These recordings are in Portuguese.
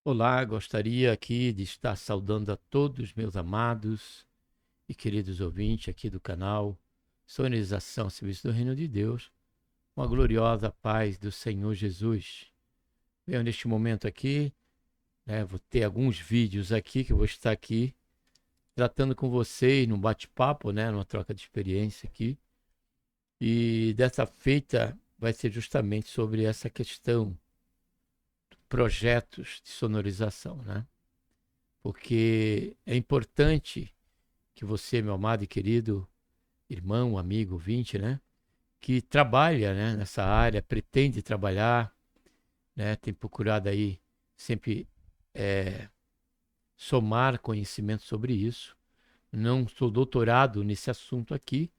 Olá, gostaria aqui de estar saudando a todos meus amados e queridos ouvintes aqui do canal Sonorização Serviço do Reino de Deus, com a gloriosa paz do Senhor Jesus. Venho neste momento aqui, vou ter alguns vídeos aqui que eu vou estar aqui tratando com vocês num bate-papo, numa troca de experiência aqui. E dessa feita vai ser justamente sobre essa questão de projetos de sonorização, Porque é importante que você, meu amado e querido irmão, amigo, ouvinte, que trabalha, nessa área, pretende trabalhar, tem procurado aí sempre somar conhecimento sobre isso. Não sou doutorado nesse assunto aqui,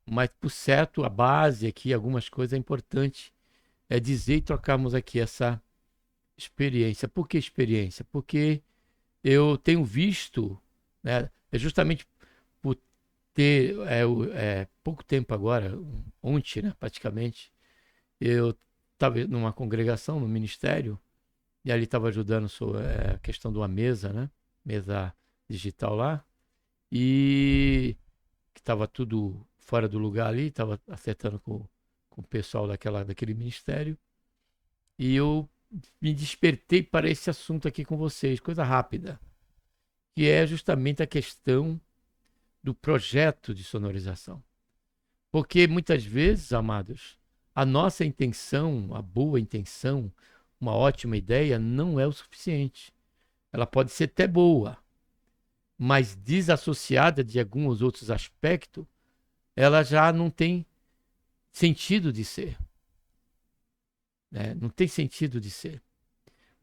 mas por certo a base aqui, algumas coisas é importante dizer e trocarmos aqui essa experiência. Por que experiência? Porque eu tenho visto, é justamente por ter pouco tempo agora, ontem, praticamente, eu estava numa congregação, no ministério, e ali estava ajudando sobre a questão de uma mesa, mesa digital lá, e que estava tudo fora do lugar ali, estava acertando com o pessoal daquele ministério, e eu me despertei para esse assunto aqui com vocês, coisa rápida, que é justamente a questão do projeto de sonorização. Porque muitas vezes, amados, a nossa intenção, a boa intenção, uma ótima ideia, não é o suficiente. Ela pode ser até boa, mas desassociada de alguns outros aspectos, ela já não tem sentido de ser. Não tem sentido de ser.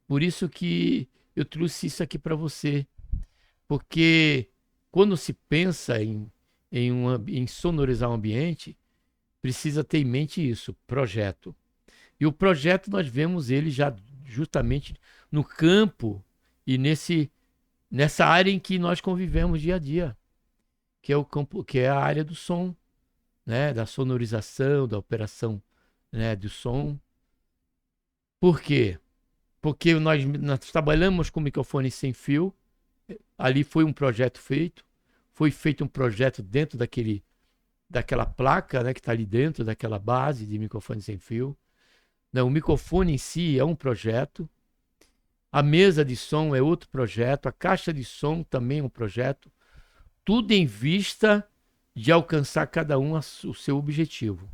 Por isso que eu trouxe isso aqui para você. Porque quando se pensa em sonorizar um ambiente, precisa ter em mente isso, projeto. E o projeto nós vemos ele já justamente no campo e nessa área em que nós convivemos dia a dia, que é o campo, que é a área do som, da sonorização, da operação, do som. Por quê? Porque nós trabalhamos com microfone sem fio. Ali foi um projeto feito, foi feito um projeto dentro daquela placa, que está ali dentro daquela base de microfone sem fio. Não, o microfone em si é um projeto, a mesa de som é outro projeto, a caixa de som também é um projeto, tudo em vista de alcançar cada um o seu objetivo.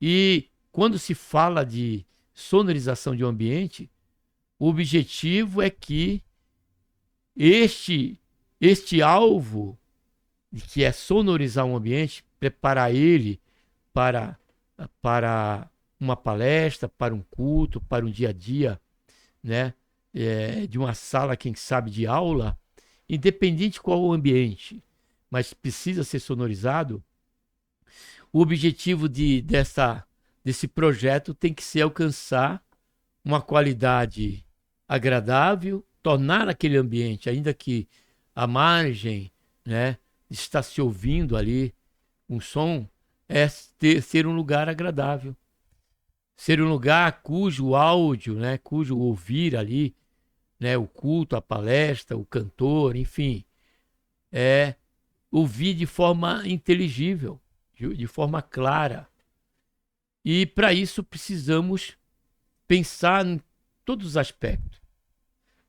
E quando se fala de sonorização de um ambiente, o objetivo é que este alvo, que é sonorizar um ambiente, preparar ele para uma palestra, para um culto, para um dia a dia, de uma sala, quem sabe, de aula, independente qual o ambiente, mas precisa ser sonorizado. O objetivo desse projeto tem que ser alcançar uma qualidade agradável, tornar aquele ambiente, ainda que à margem, está se ouvindo ali um som, ser um lugar agradável. Ser um lugar cujo áudio, cujo ouvir ali, o culto, a palestra, o cantor, enfim, ouvir de forma inteligível, de forma clara. E para isso precisamos pensar em todos os aspectos.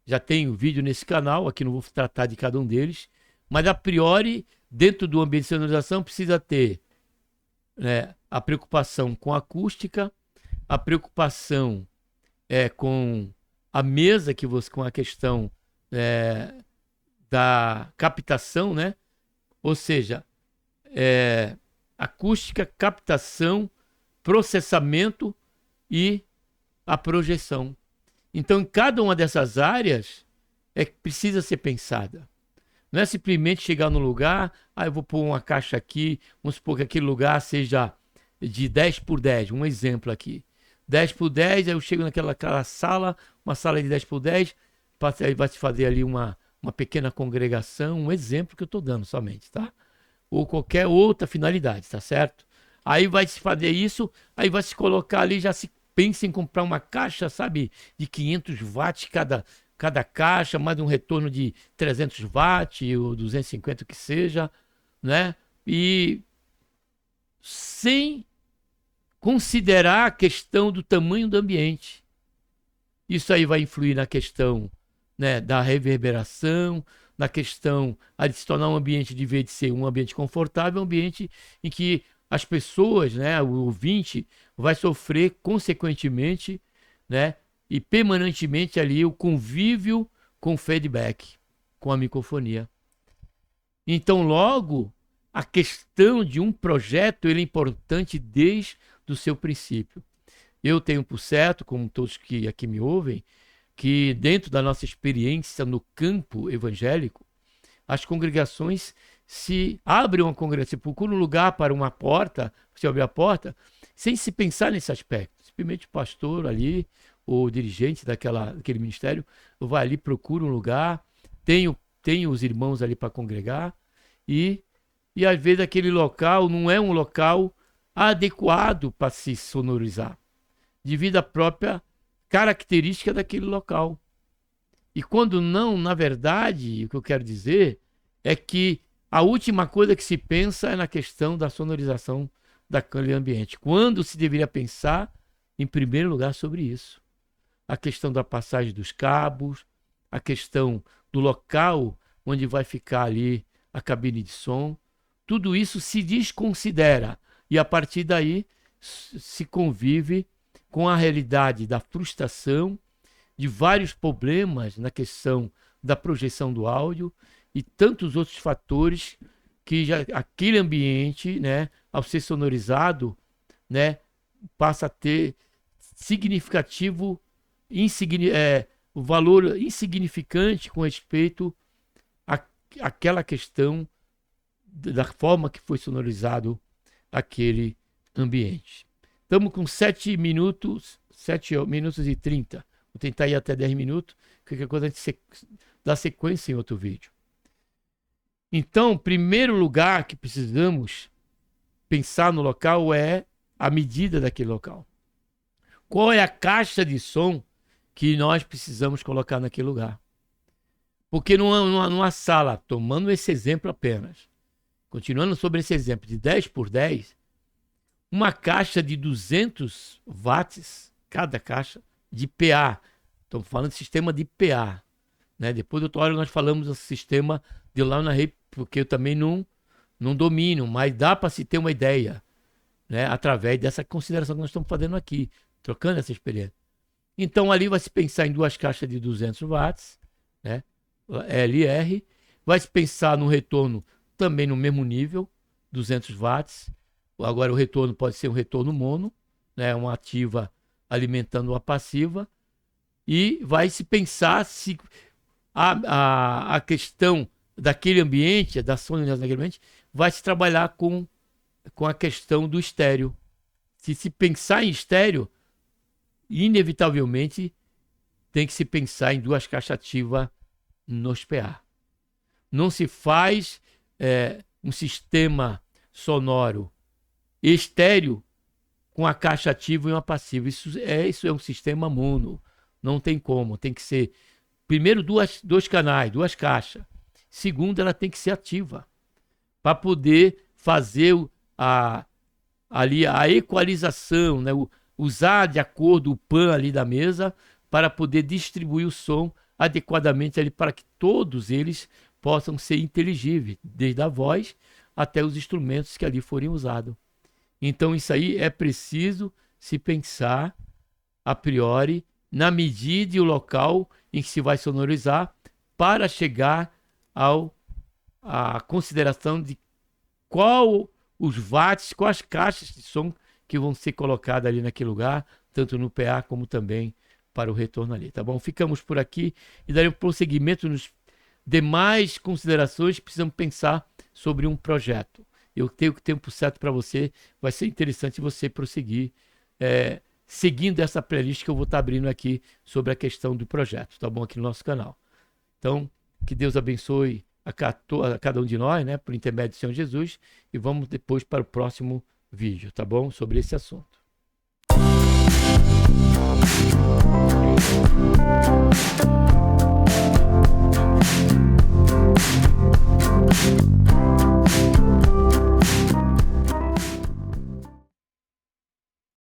Já tenho vídeo nesse canal, aqui não vou tratar de cada um deles, mas a priori, dentro do ambiente de sonorização, precisa ter a preocupação com a acústica, a preocupação com a mesa, com a questão da captação, ou seja, acústica, captação, processamento e a projeção. Então, em cada uma dessas áreas precisa ser pensada. Não é simplesmente chegar no lugar, eu vou pôr uma caixa aqui, vamos supor que aquele lugar seja de 10 por 10, um exemplo aqui. 10 por 10, aí eu chego naquela sala, uma sala de 10 por 10, aí vai se fazer ali uma pequena congregação, um exemplo que eu estou dando somente, tá? Ou qualquer outra finalidade, tá certo? Aí vai se fazer isso, aí vai se colocar ali, já se pensa em comprar uma caixa, sabe, de 500 watts cada caixa, mais um retorno de 300 watts ou 250, o que seja, né? E sem considerar a questão do tamanho do ambiente. Isso aí vai influir na questão, né, da reverberação, na questão de se tornar um ambiente, de vez de ser um ambiente confortável, um ambiente em que as pessoas, né, o ouvinte, vai sofrer consequentemente, né, e permanentemente ali o convívio com o feedback, com a microfonia. Então, logo, a questão de um projeto ele é importante desde o seu princípio. Eu tenho por certo, como todos que aqui me ouvem, que dentro da nossa experiência no campo evangélico, as congregações se abrem uma congregação, se procura um lugar para uma porta, você abre a porta, sem se pensar nesse aspecto. Simplesmente o pastor ali, ou dirigente daquele ministério, vai ali, procura um lugar, tem os irmãos ali para congregar, e às vezes aquele local não é um local adequado para se sonorizar, devido à própria característica daquele local. E quando não, na verdade, o que eu quero dizer é que a última coisa que se pensa é na questão da sonorização daquele ambiente, quando se deveria pensar, em primeiro lugar, sobre isso. A questão da passagem dos cabos, a questão do local onde vai ficar ali a cabine de som, tudo isso se desconsidera e a partir daí se convive com a realidade da frustração, de vários problemas na questão da projeção do áudio e tantos outros fatores que aquele ambiente, né, ao ser sonorizado, né, passa a ter significativo, o valor insignificante com respeito àquela questão da forma que foi sonorizado aquele ambiente. Estamos com 7 minutos e 30. Vou tentar ir até 10 minutos, qualquer coisa a gente dá sequência em outro vídeo. Então, primeiro lugar que precisamos pensar no local é a medida daquele local. Qual é a caixa de som que nós precisamos colocar naquele lugar? Porque numa sala, tomando esse exemplo apenas, continuando sobre esse exemplo de 10 por 10, uma caixa de 200 watts, cada caixa, de PA. Estamos falando de sistema de PA. Né? Depois, outra hora, nós falamos do sistema de lá na rede, porque eu também não domino, mas dá para se ter uma ideia, né? Através dessa consideração que nós estamos fazendo aqui, trocando essa experiência. Então, ali vai se pensar em duas caixas de 200 watts, né? LR. Vai se pensar no retorno também no mesmo nível, 200 watts. Agora, o retorno pode ser um retorno mono, né? Uma ativa alimentando uma passiva. E vai se pensar se a questão daquele ambiente, da sonorização daquele ambiente, vai se trabalhar com a questão do estéreo. Se pensar em estéreo, inevitavelmente tem que se pensar em duas caixas ativas nos PA. Não se faz um sistema sonoro estéreo com a caixa ativa e uma passiva. Isso é um sistema mono. Não tem como. Tem que ser, primeiro, dois canais, duas caixas. Segundo, ela tem que ser ativa para poder fazer ali a equalização, né? Usar de acordo o pan ali da mesa para poder distribuir o som adequadamente ali para que todos eles possam ser inteligíveis, desde a voz até os instrumentos que ali forem usados. Então isso aí é preciso se pensar a priori na medida e o local em que se vai sonorizar para chegar à consideração de qual os watts, quais caixas de som que vão ser colocadas ali naquele lugar, tanto no PA como também para o retorno ali, tá bom? Ficamos por aqui e daremos prosseguimento nos demais considerações que precisamos pensar sobre um projeto. Eu tenho o tempo certo para você, vai ser interessante você prosseguir seguindo essa playlist que eu vou estar abrindo aqui sobre a questão do projeto, tá bom? Aqui no nosso canal. Então, que Deus abençoe a cada um de nós, né? Por intermédio do Senhor Jesus, e vamos depois para o próximo vídeo, tá bom? Sobre esse assunto.